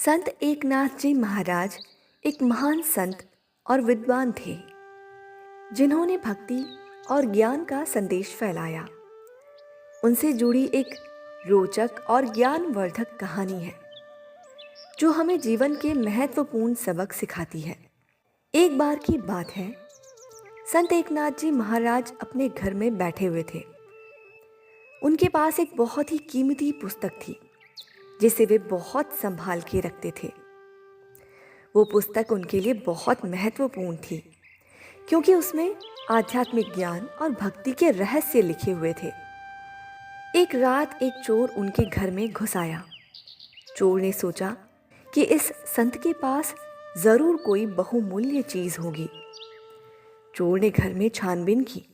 संत एकनाथ जी महाराज एक महान संत और विद्वान थे जिन्होंने भक्ति और ज्ञान का संदेश फैलाया। उनसे जुड़ी एक रोचक और ज्ञानवर्धक कहानी है जो हमें जीवन के महत्वपूर्ण सबक सिखाती है। एक बार की बात है, संत एकनाथ जी महाराज अपने घर में बैठे हुए थे। उनके पास एक बहुत ही कीमती पुस्तक थी जिसे वे बहुत संभाल के रखते थे। वो पुस्तक उनके लिए बहुत महत्वपूर्ण थी क्योंकि उसमें आध्यात्मिक ज्ञान और भक्ति के रहस्य लिखे हुए थे। एक रात एक चोर उनके घर में घुस आया। चोर ने सोचा कि इस संत के पास जरूर कोई बहुमूल्य चीज होगी। चोर ने घर में छानबीन की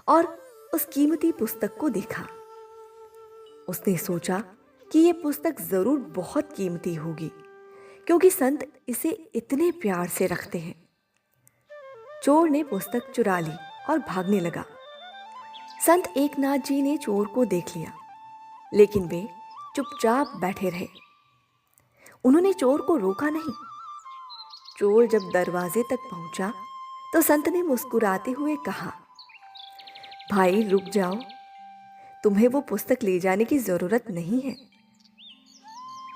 और उस कीमती पुस्तक को देखा। उसने सोचा कि यह पुस्तक जरूर बहुत कीमती होगी क्योंकि संत इसे इतने प्यार से रखते हैं। चोर ने पुस्तक चुरा ली और भागने लगा। संत एकनाथ जी ने चोर को देख लिया, लेकिन वे चुपचाप बैठे रहे। उन्होंने चोर को रोका नहीं। चोर जब दरवाजे तक पहुंचा तो संत ने मुस्कुराते हुए कहा, भाई रुक जाओ, तुम्हें वो पुस्तक ले जाने की जरूरत नहीं है।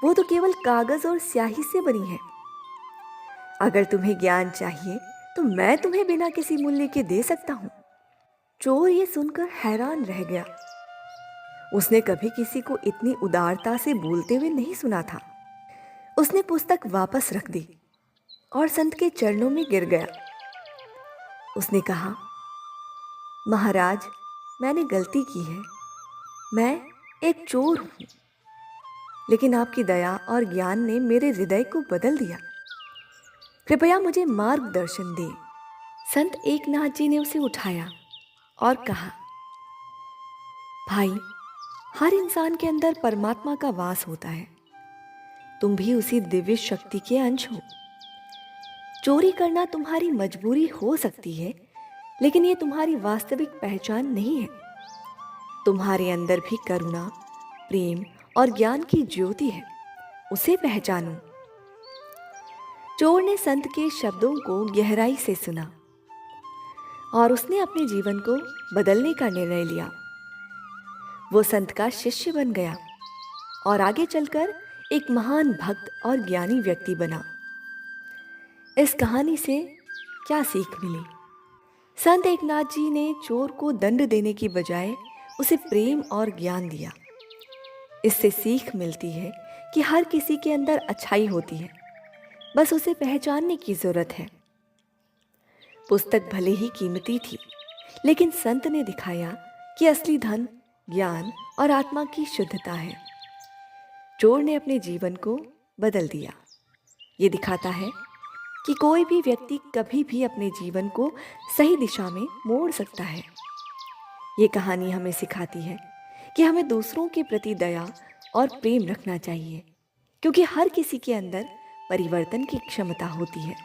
वो तो केवल कागज और स्याही से बनी है। अगर तुम्हें ज्ञान चाहिए तो मैं तुम्हें बिना किसी मूल्य के दे सकता हूं। चोर ये सुनकर हैरान रह गया। उसने कभी किसी को इतनी उदारता से बोलते हुए नहीं सुना था। उसने पुस्तक वापस रख दी और संत के चरणों में गिर गया। उसने कहा, महाराज, मैंने गलती की है। मैं एक चोर हूं, लेकिन आपकी दया और ज्ञान ने मेरे हृदय को बदल दिया। कृपया मुझे मार्गदर्शन दें। संत एकनाथ जी ने उसे उठाया और कहा, भाई, हर इंसान के अंदर परमात्मा का वास होता है। तुम भी उसी दिव्य शक्ति के अंश हो। चोरी करना तुम्हारी मजबूरी हो सकती है, लेकिन ये तुम्हारी वास्तविक पहचान नहीं है। तुम्हारे अंदर भी करुणा, प्रेम और ज्ञान की ज्योति है, उसे पहचानो। चोर ने संत के शब्दों को गहराई से सुना और उसने अपने जीवन को बदलने का निर्णय लिया। वो संत का शिष्य बन गया और आगे चलकर एक महान भक्त और ज्ञानी व्यक्ति बना। इस कहानी से क्या सीख मिली? संत एकनाथ जी ने चोर को दंड देने की बजाय उसे प्रेम और ज्ञान दिया। इससे सीख मिलती है कि हर किसी के अंदर अच्छाई होती है, बस उसे पहचानने की जरूरत है। पुस्तक भले ही कीमती थी, लेकिन संत ने दिखाया कि असली धन ज्ञान और आत्मा की शुद्धता है। चोर ने अपने जीवन को बदल दिया। ये दिखाता है कि कोई भी व्यक्ति कभी भी अपने जीवन को सही दिशा में मोड़ सकता है। ये कहानी हमें सिखाती है कि हमें दूसरों के प्रति दया और प्रेम रखना चाहिए, क्योंकि हर किसी के अंदर परिवर्तन की क्षमता होती है।